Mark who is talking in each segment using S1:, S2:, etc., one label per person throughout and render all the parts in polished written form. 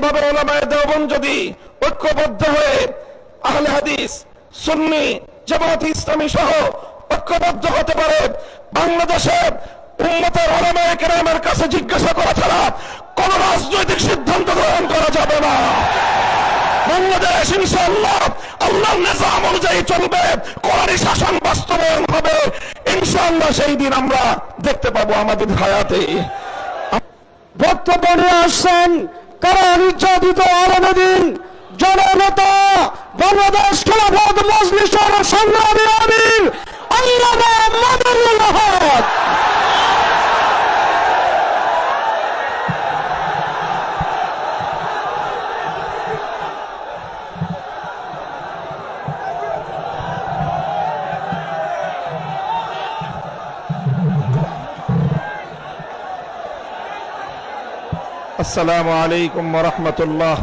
S1: এইভাবে উলামায়ে দেওবন্দ যদি ঐক্যবদ্ধ হয়ে আহলে হাদিস, সুন্নি, জামাত ইসলামী সহ ঐক্যবদ্ধ হতে পারে, বাংলাদেশে উম্মতের উলামায়ে কেরামের কাছে জিজ্ঞাসা করা ছাড়া কোন রাজনৈতিক সিদ্ধান্ত গ্রহণ করা যাবে না। বাংলাদেশ ইনশাআল্লাহ আল্লাহর নিজাম অনুযায়ী চলবে, কোরআনী শাসন বাস্তবায়ন হবে ইনশাআল্লাহ। সেই দিন আমরা দেখতে পাবো আমাদের হায়াতে।
S2: বক্তব্য নিয়ে আসছেন কারা নির্যাতিত আলমদিন জননেতা বাংলাদেশ খেলাফত মজলিসের সংগ্রামী আমির আল্লামা মাদারুল হক।
S1: আসসালামু আলাইকুম ওয়া রাহমাতুল্লাহ।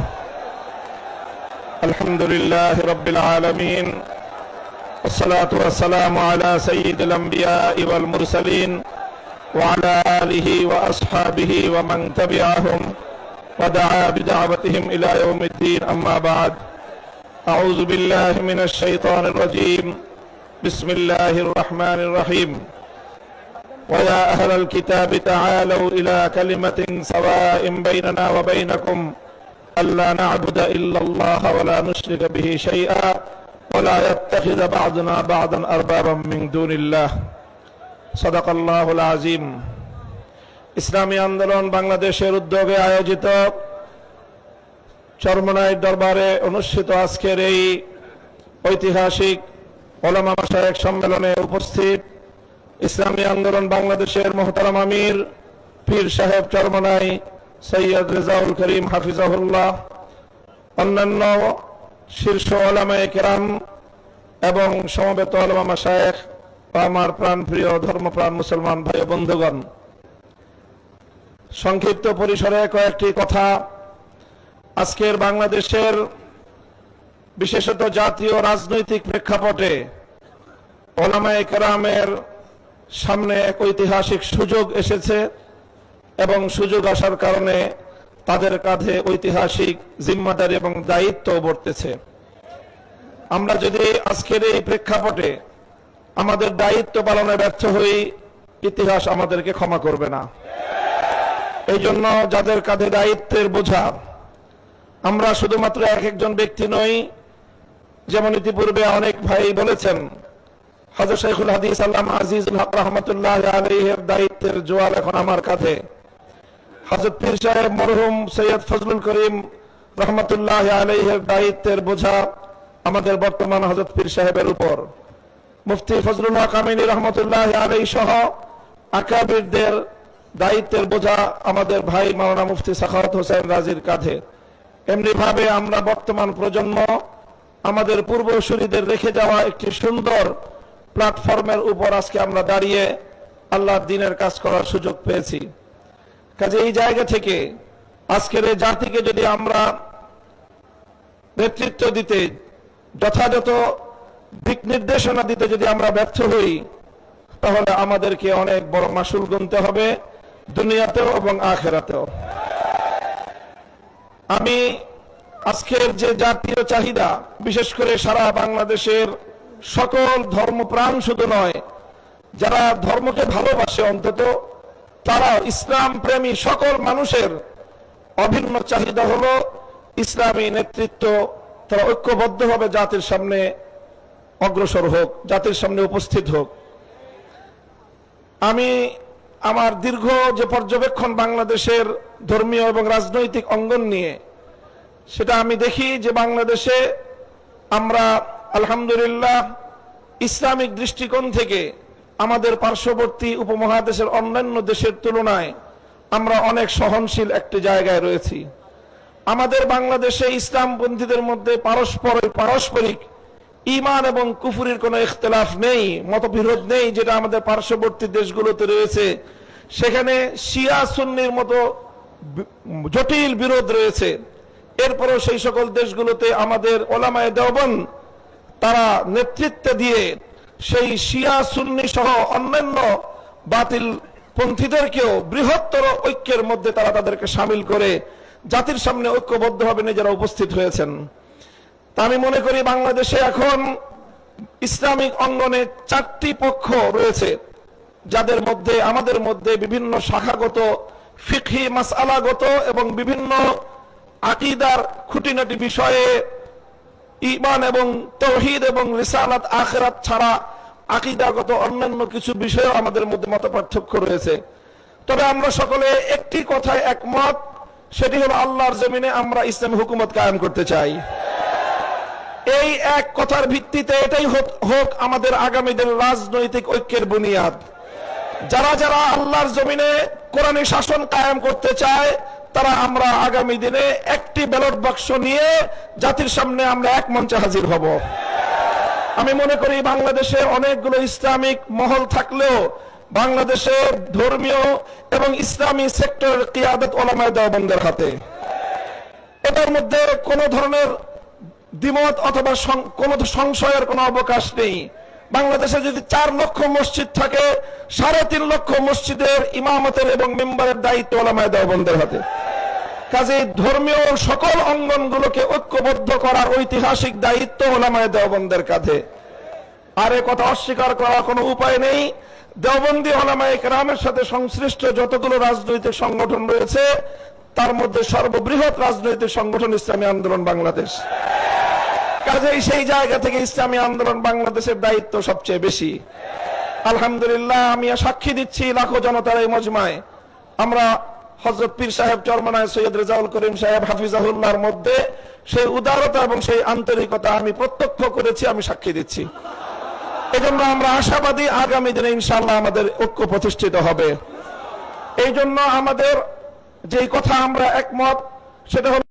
S1: আলহামদুলিল্লাহি রাব্বিল আলামিন, والصلاة والسلام على سيد الأنبياء والمرسلين وعلى آله وأصحابه ومن تبعهم ودعا بدعوتهم إلى يوم الدين. أما بعد، أعوذ بالله من الشيطان الرجيم. بسم الله الرحمن الرحيم. ويا أهل الكتاب تعالوا إلى كلمة سواء بيننا وبينكم ألا نعبد إلا الله ولا نشرك به شيئا ولا يتخذ بعضنا بعضا أربابا من دون الله. صدق الله العظيم. ইসলামী আন্দোলন বাংলাদেশের উদ্যোগে আয়োজিত চরমনাইর দরবারে অনুষ্ঠিত আজকের এই ঐতিহাসিক উলামা মাশায়েখ সম্মেলনে উপস্থিত ইসলামী আন্দোলন বাংলাদেশের মোহতারাম আমির পীর সাহেব চরমনাই সৈয়দ রেজাউল করিম হাফিজাহুল্লাহ, অন্যান্য শীর্ষ উলামায়ে কেরাম এবং সমবেত উলামা মাশায়েখ, আমার প্রাণপ্রিয় ধর্মপ্রাণ মুসলমান ভাই ও বন্ধুগণ, সংক্ষিপ্ত পরিসরে কয়েকটি কথা। আজকের বাংলাদেশের বিশেষত জাতীয় রাজনৈতিক প্রেক্ষাপটে উলামায়ে কেরামের সামনে এক ঐতিহাসিক সুযোগ এসেছে এবং সুযোগ আসার কারণে তাদের কাঁধে ঐতিহাসিক জিম্মাদারি এবং দায়িত্ব বর্তেছে। আমরা যদি আজকের এই প্রেক্ষাপটে আমাদের দায়িত্ব পালনে ব্যর্থ হই, ইতিহাস আমাদেরকে ক্ষমা করবে না। এই জন্য যাদের কাঁধে দায়িত্বের বোঝা, আমরা শুধুমাত্র এক একজন ব্যক্তি নই। যেমন ইতিপূর্বে অনেক ভাই বলেছেন, হযরত শাইখুল হাদিস আল্লামা আজিজুল হক রাহমাতুল্লাহি আলাইহির দায়িত্বের জোয়াল এখন আমার কাঁধে। হযরত পীর সাহেব মরহুম সৈয়দ ফজলুল করিম রহমতুল্লাহি আলাইহির দায়িত্বের বোঝা আমাদের বর্তমান হযরত পীর সাহেবের উপর। মুফতি ফজলুল হক আমিনী রহমতুল্লাহি আলাইহি সহ আকাবিরদের দায়িত্বের বোঝা আমাদের ভাই মাওলানা মুফতি সাখাওয়াত হোসেন রাজির কাঁধে। এমনি ভাবে আমরা বর্তমান প্রজন্ম আমাদের পূর্বসূরীদের রেখে যাওয়া একটি সুন্দর প্ল্যাটফর্মের উপর আজকে আমরা দাঁড়িয়ে আল্লাহর দ্বীনের কাজ করার সুযোগ পেয়েছি। কাজে এই জায়গা থেকে আজকের এই জাতিকে যদি আমরা নেতৃত্ব দিতে, যথাযথ দিক নির্দেশনা দিতে যদি আমরা ব্যর্থ হই, তাহলে আমাদেরকে অনেক বড় মাসুল গুনতে হবে দুনিয়াতেও এবং আখিরাতেও। আমি আজকের যে জাতীয় চাহিদা, বিশেষ করে সারা বাংলাদেশের সকল ধর্মপ্রাণ শুধু নয়, যারা ধর্মকে ভালোবাসে অন্তত তারা ইসলাম প্রেমী সকল মানুষের অভিন্ন চাহিদা হলো ইসলামী নেতৃত্ব তারা ঐক্যবদ্ধভাবে জাতির সামনে অগ্রসর হোক, জাতির সামনে উপস্থিত হোক। আমি আমার দীর্ঘ যে পর্যবেক্ষণ বাংলাদেশের ধর্মীয় এবং রাজনৈতিক অঙ্গন নিয়ে, সেটা আমি দেখি যে বাংলাদেশে আমরা আলহামদুলিল্লাহ ইসলামিক দৃষ্টিকোণ থেকে আমাদের পার্শ্ববর্তী উপমহাদেশের অন্যান্য দেশের তুলনায় আমরা অনেক সহনশীল একটি জায়গায় রয়েছি। আমাদের বাংলাদেশে ইসলামপন্থীদের মধ্যে পারস্পরিক ঈমান এবং কুফরির কোনো ইখতিলাফ নেই, মতবিরোধ নেই, যেটা আমাদের পার্শ্ববর্তী দেশগুলোতে রয়েছে। সেখানে শিয়া সুন্নির মতো জটিল বিরোধ রয়েছে। এরপরেও সেই সকল দেশগুলোতে আমাদের উলামায়ে দেওবন্দ তারা নেতৃত্ব দিয়ে সেই শিয়া সুন্নি সহ অন্যান্য বাতিল পন্থীদেরকেও বৃহত্তর ঐক্যের মধ্যে তারা তাদেরকে শামিল করে জাতির সামনে ঐক্যবদ্ধভাবে নিজেরা উপস্থিত হয়েছেন। তা আমি মনে করি বাংলাদেশে এখন ইসলামিক অঙ্গনে 4টি পক্ষ রয়েছে, যাদের মধ্যে আমাদের মধ্যে বিভিন্ন শাখাগত ফিকহি মাসআলাগত এবং বিভিন্ন আকীদার খুঁটিনাটি বিষয়ে ঈমান এবং তাওহীদ এবং রিসালাত আখিরাত ছাড়া আকীদাগত অন্যান্য কিছু বিষয়ে আমাদের মধ্যে মতপার্থক্য রয়েছে। তবে আমরা সকলে একটি কথায় একমত, সেটি হলো আল্লাহর জমিনে আমরা ইসলামী হুকুমত কায়েম করতে চাই। এই এক কথার ভিত্তিতে এটাই হোক আমাদের আগামী দিনের রাজনৈতিক ঐক্যের বুনিয়াদ। যারা যারা আল্লাহর জমিনে কোরআনী শাসন কায়েম করতে চায়, তারা আমরা আগামী দিনে একটি ব্যালট বাক্স নিয়ে জাতির সামনে আমরা এক মঞ্চে হাজির হব। আমি মনে করি বাংলাদেশে অনেকগুলো ইসলামিক মহল থাকলেও বাংলাদেশে ধর্মীয় এবং ইসলামী সেক্টরের কিয়াদত উলামায়ে দেওবন্দের হাতে। এটার মধ্যে কোনো ধরনের দ্বিমত অথবা কোনো সংশয়ের কোনো অবকাশ নেই। বাংলাদেশে যদি 4 লক্ষ মসজিদ থাকে, 3.5 লক্ষ মসজিদের ইমামতের এবং মেম্বারের দায়িত্ব উলামায়ে দেওবন্দের হাতে। কাজেই ধর্মীয় সকল অঙ্গনগুলোকে ঐক্যবদ্ধ করার ঐতিহাসিক দায়িত্ব উলামায়ে দেওবন্দের কাঁধে। আর এ কথা অস্বীকার করার কোনো উপায় নেই। দেওবন্দি উলামায়ে কেরামের সাথে সংশ্লিষ্ট যতগুলো রাজনৈতিক সংগঠন রয়েছে, তার মধ্যে সর্ববৃহৎ রাজনৈতিক সংগঠন ইসলামী আন্দোলন বাংলাদেশ। কাজেই সেই জায়গা থেকে ইসলামী আন্দোলন বাংলাদেশের দায়িত্ব সবচেয়ে বেশি। আলহামদুলিল্লাহ, আমি সাক্ষী দিচ্ছি লাখো জনতার এই মজমায় আমরা হযরত পীর সাহেব চরমনায় সৈয়দ রেজাউল করিম সাহেব হাফিজাহুল্লাহর মধ্যে সেই উদারতা এবং সেই আন্তরিকতা আমি প্রত্যক্ষ করেছি, আমি সাক্ষী দিচ্ছি। এজন্য আমরা আশাবাদী আগামী দিনে ইনশাআল্লাহ আমাদের ঐক্য প্রতিষ্ঠিত হবে। এই জন্য আমাদের যেই কথা আমরা একমত, সেটা হলো